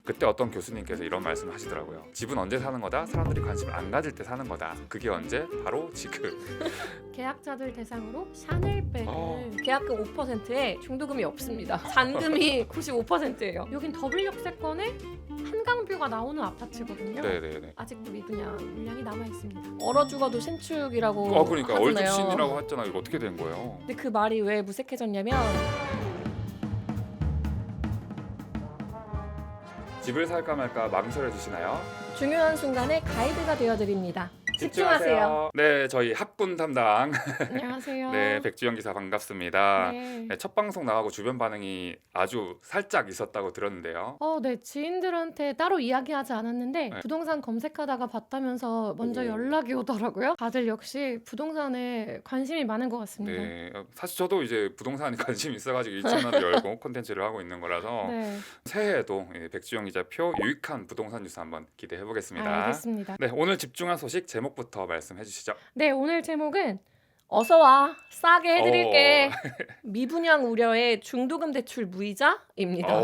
그때 어떤 교수님께서 이런 말씀을 하시더라고요. 집은 언제 사는 거다? 사람들이 관심을 안 가질 때 사는 거다. 그게 언제? 바로 지금. 계약자들 대상으로 샤넬백을 어. 계약금 5%에 중도금이 없습니다. 잔금이 95%예요. 여긴 더블 역세권에 한강뷰가 나오는 아파트거든요. 네네네. 아직도 미분양 물량이 남아 있습니다. 얼어 죽어도 신축이라고 그러니까 하잖아요. 얼죽신이라고 했잖아. 이거 어떻게 된 거예요? 근데 그 말이 왜 무색해졌냐면 집을 살까 말까 망설여지시나요? 중요한 순간에 가이드가 되어드립니다. 집중하세요. 네, 저희 학군 담당 안녕하세요. 네, 백지영 기사 반갑습니다. 네. 네, 첫 방송 나가고 주변 반응이 아주 살짝 있었다고 들었는데요. 네, 지인들한테 따로 이야기하지 않았는데 네. 부동산 검색하다가 봤다면서 먼저 오. 연락이 오더라고요. 다들 역시 부동산에 관심이 많은 것 같습니다. 네, 사실 저도 이제 부동산에 관심이 있어가지고 이 채널을 열고 콘텐츠를 하고 있는 거라서 네, 새해에도 백지영 기자표 유익한 부동산 뉴스 한번 기대해 보겠습니다. 알겠습니다. 네, 오늘 집중한 소식 제목부터 말씀해 주시죠. 네, 오늘 제목은 어서와 싸게 해드릴게. 미분양 우려에 중도금 대출 무이자입니다.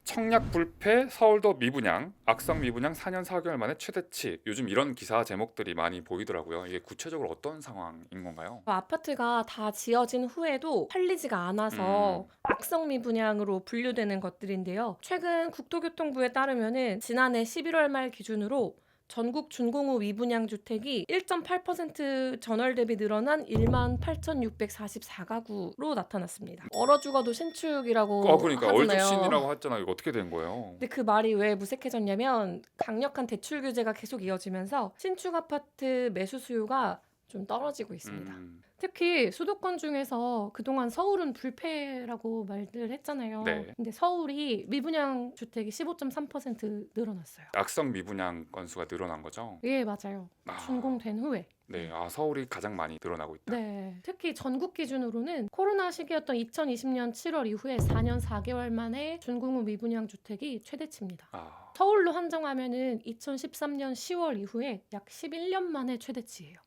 청약 불패 서울도 미분양 악성 미분양 4년 4개월 만에 최대치. 요즘 이런 기사 제목들이 많이 보이더라고요. 이게 구체적으로 어떤 상황인 건가요? 아파트가 다 지어진 후에도 팔리지가 않아서 악성 미분양으로 분류되는 것들인데요. 최근 국토교통부에 따르면은 지난해 11월 말 기준으로 전국 준공후 미분양 주택이 1.8% 전월 대비 늘어난 18,644가구로 나타났습니다. 얼어 죽어도 신축이라고 그러니까 하잖아요. 얼죽신이라고 했잖아요. 이거 어떻게 된 거예요? 근데 그 말이 왜 무색해졌냐면 강력한 대출 규제가 계속 이어지면서 신축 아파트 매수 수요가 좀 떨어지고 있습니다. 특히 수도권 중에서 그동안 서울은 불패라고 말들 했잖아요. 네. 근데 서울이 미분양 주택이 15.3% 늘어났어요. 악성 미분양 건수가 늘어난 거죠? 예, 맞아요. 준공된 후에. 네, 서울이 가장 많이 늘어나고 있다. 네. 특히 전국 기준으로는 코로나 시기였던 2020년 7월 이후에 4년 4개월 만에 준공 후 미분양 주택이 최대치입니다. 서울로 한정하면은 2013년 10월 이후에 약 11년 만에 최대치예요.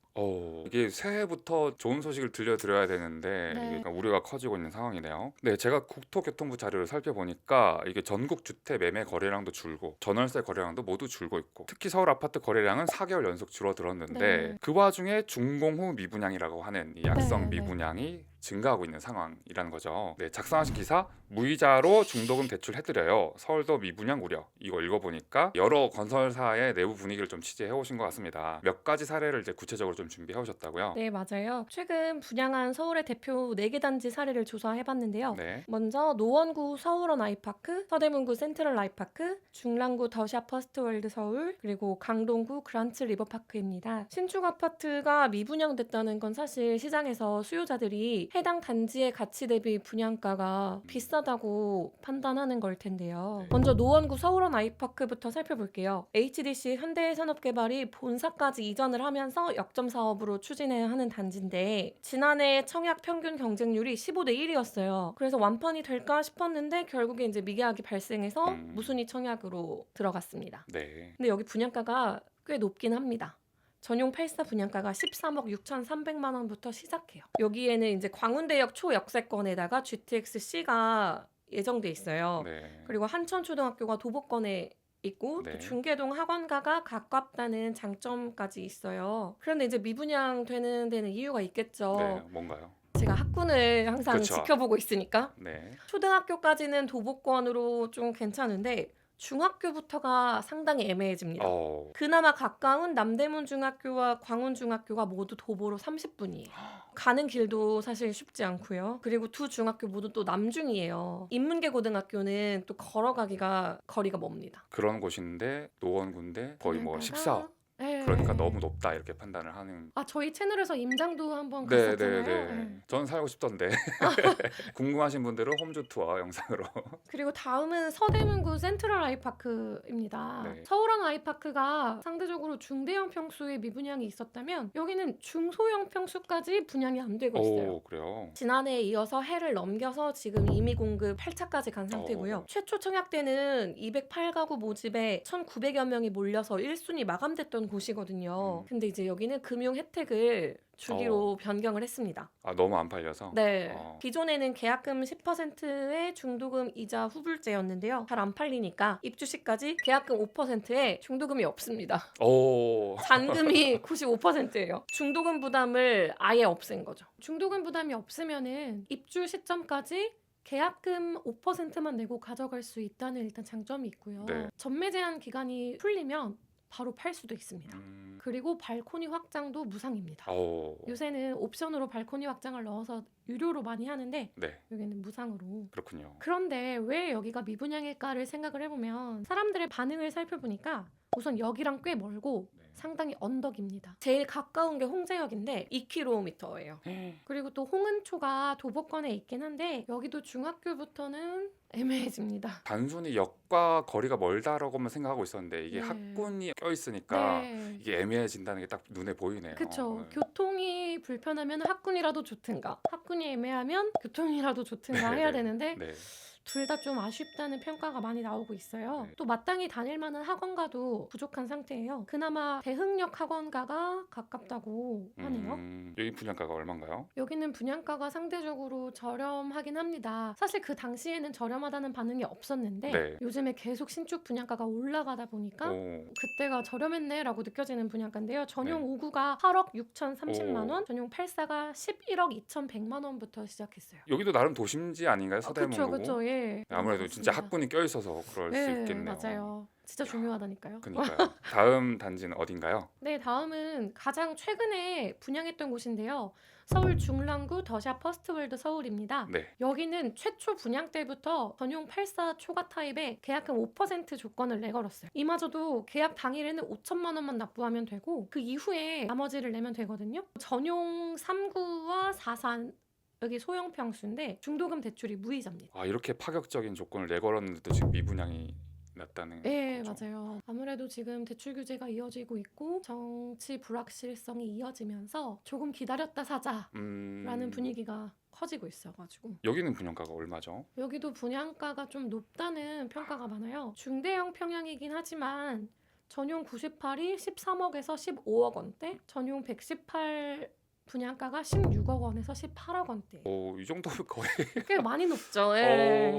이게 새해부터 좋은 소식을 들려드려야 되는데 네. 이게 약간 우려가 커지고 있는 상황이네요. 네, 제가 국토교통부 자료를 살펴보니까 이게 전국 주택 매매 거래량도 줄고 전월세 거래량도 모두 줄고 있고 특히 서울 아파트 거래량은 4개월 연속 줄어들었는데 네. 그 와중에 준공 후 미분양이라고 하는 이 악성 네. 미분양이 증가하고 있는 상황이라는 거죠. 네, 작성하신 기사 무이자로 중도금 대출해드려요. 서울도 미분양 우려. 이거 읽어보니까 여러 건설사의 내부 분위기를 좀 취재해 오신 것 같습니다. 몇 가지 사례를 이제 구체적으로 좀 준비해 오셨다고요? 네, 맞아요. 최근 분양한 서울의 대표 4개 단지 사례를 조사해봤는데요. 네. 먼저 노원구 서울원 아이파크, 서대문구 센트럴 아이파크, 중랑구 더샵 퍼스트월드 서울, 그리고 강동구 그란츠 리버파크입니다. 신축 아파트가 미분양됐다는 건 사실 시장에서 수요자들이 해당 단지의 가치 대비 분양가가 비싸다고 판단하는 걸 텐데요. 네. 먼저 노원구 서울원 아이파크부터 살펴볼게요. HDC 현대산업개발이 본사까지 이전을 하면서 역점 사업으로 추진해야 하는 단지인데 지난해 청약 평균 경쟁률이 15대 1이었어요. 그래서 완판이 될까 싶었는데 결국에 이제 미계약이 발생해서 무순위 청약으로 들어갔습니다. 네. 근데 여기 분양가가 꽤 높긴 합니다. 전용 84 분양가가 13억 6,300만 원부터 시작해요. 여기에는 이제 광운대역 초역세권에다가 GTX-C가 예정돼 있어요. 네. 그리고 한천초등학교가 도보권에 있고 네. 또 중계동 학원가가 가깝다는 장점까지 있어요. 그런데 이제 미분양 되는 데는 이유가 있겠죠. 네, 뭔가요? 제가 학군을 항상 그쵸. 지켜보고 있으니까 네. 초등학교까지는 도보권으로 좀 괜찮은데 중학교부터가 상당히 애매해집니다. 그나마 가까운 남대문 중학교와 광운 중학교가 모두 도보로 30분이에요. 가는 길도 사실 쉽지 않고요. 그리고 두 중학교 모두 또 남중이에요. 인문계 고등학교는 또 걸어가기가 거리가 멉니다. 그런 곳인데 노원구인데 거의 뭐 14억. 네. 그러니까 너무 높다 이렇게 판단을 하는. 저희 채널에서 임장도 한번 네, 갔었잖아요. 네, 네. 전 살고 싶던데. 궁금하신 분들은 홈주 투어 영상으로. 그리고 다음은 서대문구 센트럴 아이파크입니다. 네. 서울원 아이파크가 상대적으로 중대형 평수의 미분양이 있었다면 여기는 중소형 평수까지 분양이 안 되고 있어요. 그래요? 지난해에 이어서 해를 넘겨서 지금 임의 공급 8차까지 간 상태고요. 최초 청약 때는 208가구 모집에 1,900여 명이 몰려서 1순위 마감됐던 곳이거든요. 아파트거든요. 근데 이제 여기는 금융 혜택을 주기로 변경을 했습니다. 아, 너무 안 팔려서. 네. 기존에는 계약금 10%의 중도금 이자 후불제였는데요. 잘 안 팔리니까 입주 시까지 계약금 5%에 중도금이 없습니다. 오. 잔금이 95%예요. 중도금 부담을 아예 없앤 거죠. 중도금 부담이 없으면은 입주 시점까지 계약금 5%만 내고 가져갈 수 있다는 일단 장점이 있고요. 네. 전매 제한 기간이 풀리면 바로 팔 수도 있습니다. 그리고 발코니 확장도 무상입니다. 오. 요새는 옵션으로 발코니 확장을 넣어서 유료로 많이 하는데 네. 여기는 무상으로. 그렇군요. 그런데 왜 여기가 미분양일까를 생각을 해보면 사람들의 반응을 살펴보니까 우선 여기랑 꽤 멀고 네. 상당히 언덕입니다. 제일 가까운 게 홍제역인데 2km예요. 그리고 또 홍은초가 도보권에 있긴 한데 여기도 중학교부터는 애매해집니다. 단순히 역과 거리가 멀다라고만 생각하고 있었는데 이게 네. 학군이 껴 있으니까 네. 이게 애매해진다는 게 딱 눈에 보이네요. 그쵸. 네. 교통이 불편하면 학군이라도 좋든가 학군이 애매하면 교통이라도 좋든가 네, 해야 네. 되는데 네. 둘 다 좀 아쉽다는 평가가 많이 나오고 있어요. 네. 또 마땅히 다닐 만한 학원가도 부족한 상태예요. 그나마 대흥역 학원가가 가깝다고 하네요. 여기 분양가가 얼마인가요? 여기는 분양가가 상대적으로 저렴하긴 합니다. 사실 그 당시에는 저렴하다는 반응이 없었는데 네. 요즘에 계속 신축 분양가가 올라가다 보니까 오. 그때가 저렴했네라고 느껴지는 분양가인데요. 전용 네. 5구가 8억 6,030만 원, 오. 전용 8사가 11억 2,100만 원부터 시작했어요. 여기도 나름 도심지 아닌가요? 그쵸, 서대문구. 그쵸, 예. 아무래도 진짜 맞습니다. 학군이 껴 있어서 그럴 수 네, 있겠네요. 맞아요. 진짜 중요하다니까요. 그러니까요. 다음 단지는 어딘가요? 네, 다음은 가장 최근에 분양했던 곳인데요. 서울 중랑구 더샵 퍼스트월드 서울입니다. 네. 여기는 최초 분양 때부터 전용 84 초과 타입에 계약금 5% 조건을 내걸었어요. 이마저도 계약 당일에는 5천만 원만 납부하면 되고 그 이후에 나머지를 내면 되거든요. 전용 3구와 44 여기 소형 평수인데 중도금 대출이 무이자입니다. 아, 이렇게 파격적인 조건을 내걸었는데도 지금 미분양이 났다는 네, 거죠. 맞아요. 아무래도 지금 대출 규제가 이어지고 있고 정치 불확실성이 이어지면서 조금 기다렸다 사자라는 분위기가 커지고 있어가지고 여기는 분양가가 얼마죠? 여기도 분양가가 좀 높다는 평가가 많아요. 중대형 평형이긴 하지만 전용 98이 13억에서 15억 원대, 전용 118 분양가가 16억 원에서 18억 원대. 이 정도면 거의 꽤 많이 높죠. 예.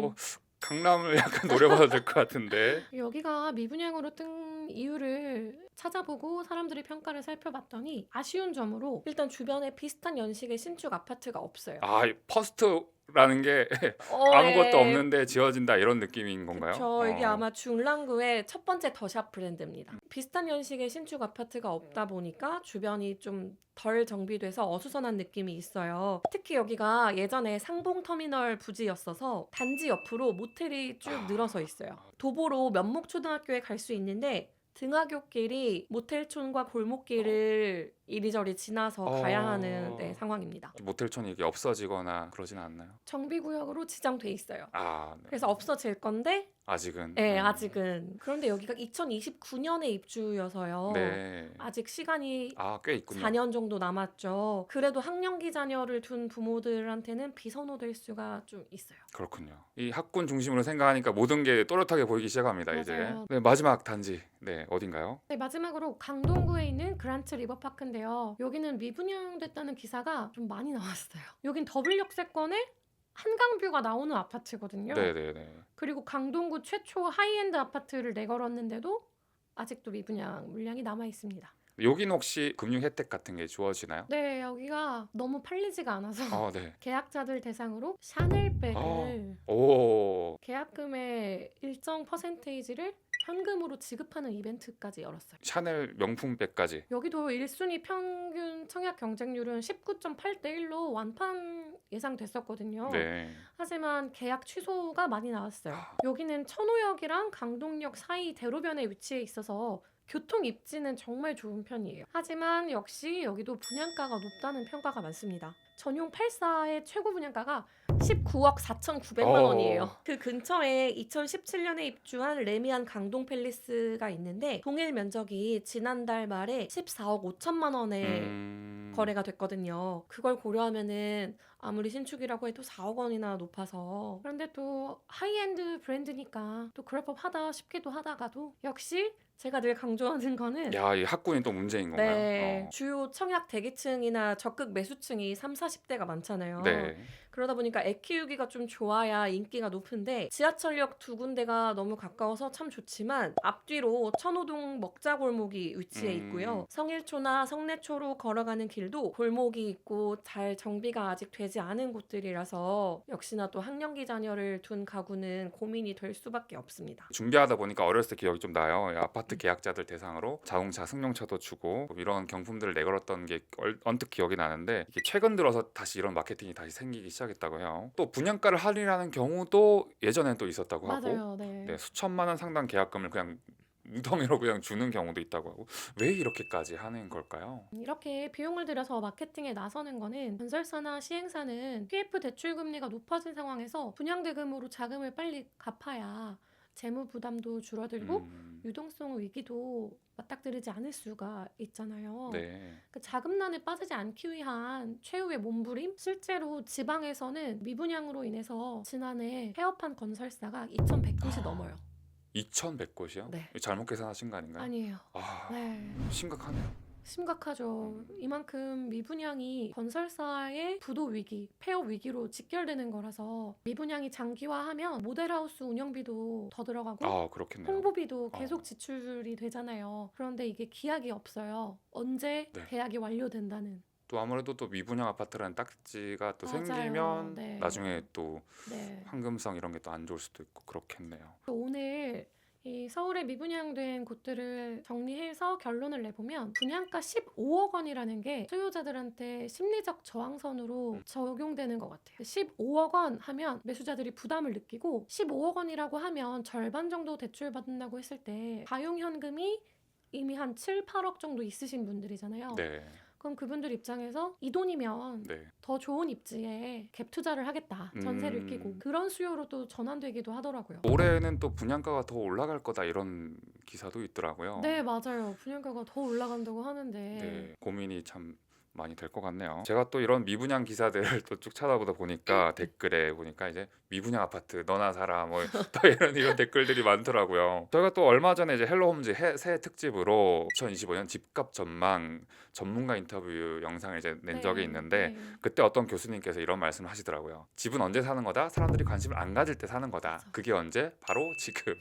강남을 약간 노려봐도 될 것 같은데. 여기가 미분양으로 뜬 이유를 찾아보고 사람들의 평가를 살펴봤더니 아쉬운 점으로 일단 주변에 비슷한 연식의 신축 아파트가 없어요. 아, 이 퍼스트라는 게 아무것도 없는데 지어진다 이런 느낌인 건가요? 그렇죠. 이게 아마 중랑구의 첫 번째 더샵 브랜드입니다. 비슷한 연식의 신축 아파트가 없다 보니까 주변이 좀 덜 정비돼서 어수선한 느낌이 있어요. 특히 여기가 예전에 상봉터미널 부지였어서 단지 옆으로 모텔이 쭉 늘어서 있어요. 도보로 면목초등학교에 갈 수 있는데 등하굣길이 모텔촌과 골목길을 이리저리 지나서 가야 하는 상황입니다. 모텔촌이 이게 없어지거나 그러진 않나요? 정비구역으로 지정돼 있어요. 네. 그래서 없어질 건데 아직은. 네, 아직은. 그런데 여기가 2029년에 입주여서요. 네. 아직 시간이 꽤 있군요. 4년 정도 남았죠. 그래도 학령기 자녀를 둔 부모들한테는 비선호될 수가 좀 있어요. 그렇군요. 이 학군 중심으로 생각하니까 모든 게 또렷하게 보이기 시작합니다. 이제. 맞아요. 네, 마지막 단지. 네, 어딘가요? 네, 마지막으로 강동구에 있는 그란트 리버파크인데요. 여기는 미분양됐다는 기사가 좀 많이 나왔어요. 여긴 더블 역세권에 한강뷰가 나오는 아파트거든요. 네네네. 그리고 강동구 최초 하이엔드 아파트를 내걸었는데도 아직도 미분양 물량이 남아 있습니다. 여기는 혹시 금융 혜택 같은 게 주어지나요? 네, 여기가 너무 팔리지가 않아서 네. 계약자들 대상으로 샤넬백을 오. 계약금의 일정 퍼센테이지를 현금으로 지급하는 이벤트까지 열었어요. 샤넬 명품백까지. 여기도 1순위 평균 청약 경쟁률은 19.8대 1로 완판 예상됐었거든요. 네. 하지만 계약 취소가 많이 나왔어요. 여기는 천호역이랑 강동역 사이 대로변에 위치해 있어서 교통 입지는 정말 좋은 편이에요. 하지만 역시 여기도 분양가가 높다는 평가가 많습니다. 전용 84의 최고 분양가가 19억 4,900만 원이에요. 그 근처에 2017년에 입주한 레미안 강동 팰리스가 있는데 동일 면적이 지난달 말에 14억 5천만 원에 거래가 됐거든요. 그걸 고려하면은 아무리 신축이라고 해도 4억 원이나 높아서, 그런데 또 하이엔드 브랜드니까 또 그럴 법하다 싶기도 하다가도 역시 제가 늘 강조하는 거는 야, 이 학군이 또 문제인 건가요? 네, 주요 청약 대기층이나 적극 매수층이 3, 40대가 많잖아요. 네. 그러다 보니까 애 키우기가 좀 좋아야 인기가 높은데 지하철역 두 군데가 너무 가까워서 참 좋지만 앞뒤로 천호동 먹자골목이 위치해 있고요. 성일초나 성내초로 걸어가는 길도 골목이 있고 잘 정비가 아직 되지 않은 곳들이라서 역시나 또 학령기 자녀를 둔 가구는 고민이 될 수밖에 없습니다. 준비하다 보니까 어렸을 때 기억이 좀 나요. 아파트 계약자들 대상으로 자동차 승용차도 주고 뭐 이런 경품들을 내걸었던 게 언뜻 기억이 나는데 이게 최근 들어서 다시 이런 마케팅이 다시 생기기 시작했다고 해요. 또 분양가를 할인하는 경우도 예전엔 또 있었다고 하고 맞아요. 네. 네, 수천만 원 상당 계약금을 그냥 무덩이로 그냥 주는 경우도 있다고 하고 왜 이렇게까지 하는 걸까요? 이렇게 비용을 들여서 마케팅에 나서는 거는 건설사나 시행사는 PF 대출 금리가 높아진 상황에서 분양대금으로 자금을 빨리 갚아야 재무 부담도 줄어들고 유동성 위기도 맞닥뜨리지 않을 수가 있잖아요. 네. 그 자금난에 빠지지 않기 위한 최후의 몸부림? 실제로 지방에서는 미분양으로 인해서 지난해 폐업한 건설사가 2,100곳이 넘어요. 2,100곳이요? 네. 잘못 계산하신 거 아닌가요? 아니에요. 아, 네. 심각하네요. 심각하죠. 이만큼 미분양이 건설사의 부도 위기, 폐업 위기로 직결되는 거라서 미분양이 장기화하면 모델하우스 운영비도 더 들어가고 아, 그렇겠네요. 홍보비도 계속 지출이 되잖아요. 그런데 이게 기약이 없어요. 언제 네. 계약이 완료된다는. 또 아무래도 또 미분양 아파트라는 딱지가 또 맞아요. 생기면 네. 나중에 또 네. 황금성 이런 게 또 안 좋을 수도 있고 그렇겠네요. 오늘 이 서울에 미분양된 곳들을 정리해서 결론을 내보면 분양가 15억 원이라는 게 수요자들한테 심리적 저항선으로 적용되는 것 같아요. 15억 원 하면 매수자들이 부담을 느끼고 15억 원이라고 하면 절반 정도 대출받는다고 했을 때 가용현금이 이미 한 7, 8억 정도 있으신 분들이잖아요. 네. 그럼 그분들 입장에서 이 돈이면 네. 더 좋은 입지에 갭 투자를 하겠다. 전세를 끼고. 그런 수요로 또 전환되기도 하더라고요. 올해는 또 분양가가 더 올라갈 거다 이런 기사도 있더라고요. 네, 맞아요. 분양가가 더 올라간다고 하는데 네, 고민이 참 많이 될 것 같네요. 제가 또 이런 미분양 기사들을 또 쭉 찾아보다 보니까 댓글에 보니까 이제 미분양 아파트 너나 사라 뭐 또 이런 댓글들이 많더라고요. 저희가 또 얼마 전에 이제 헬로홈즈 새 특집으로 2025년 집값 전망 전문가 인터뷰 영상을 이제 낸 적이 있는데 그때 어떤 교수님께서 이런 말씀을 하시더라고요. 집은 언제 사는 거다? 사람들이 관심을 안 가질 때 사는 거다. 맞아. 그게 언제? 바로 지금.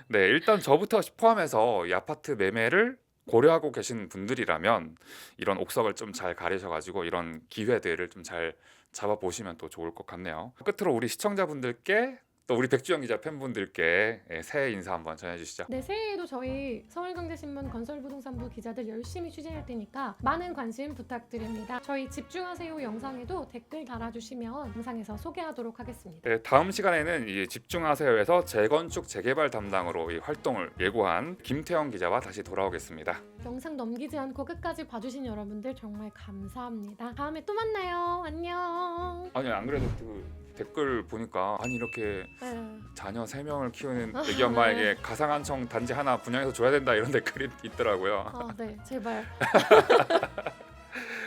네, 일단 저부터 포함해서 이 아파트 매매를 고려하고 계신 분들이라면 이런 옥석을 좀 잘 가리셔가지고 이런 기회들을 좀 잘 잡아보시면 또 좋을 것 같네요. 끝으로 우리 시청자분들께 또 우리 백주영 기자 팬분들께 새해 인사 한번 전해주시죠. 네, 새해에도 저희 서울경제신문 건설부동산부 기자들 열심히 취재할 테니까 많은 관심 부탁드립니다. 저희 집중하세요 영상에도 댓글 달아주시면 영상에서 소개하도록 하겠습니다. 네, 다음 시간에는 이 집중하세요에서 재건축 재개발 담당으로 이 활동을 예고한 김태형 기자와 다시 돌아오겠습니다. 영상 넘기지 않고 끝까지 봐주신 여러분들 정말 감사합니다. 다음에 또 만나요. 안녕. 아니 안 그래도 그 댓글 보니까 아니 이렇게 네. 자녀 3명을 키우는 애기 엄마에게 가상한청 단지 하나 분양해서 줘야 된다 이런 댓글이 있더라고요. 네, 제발.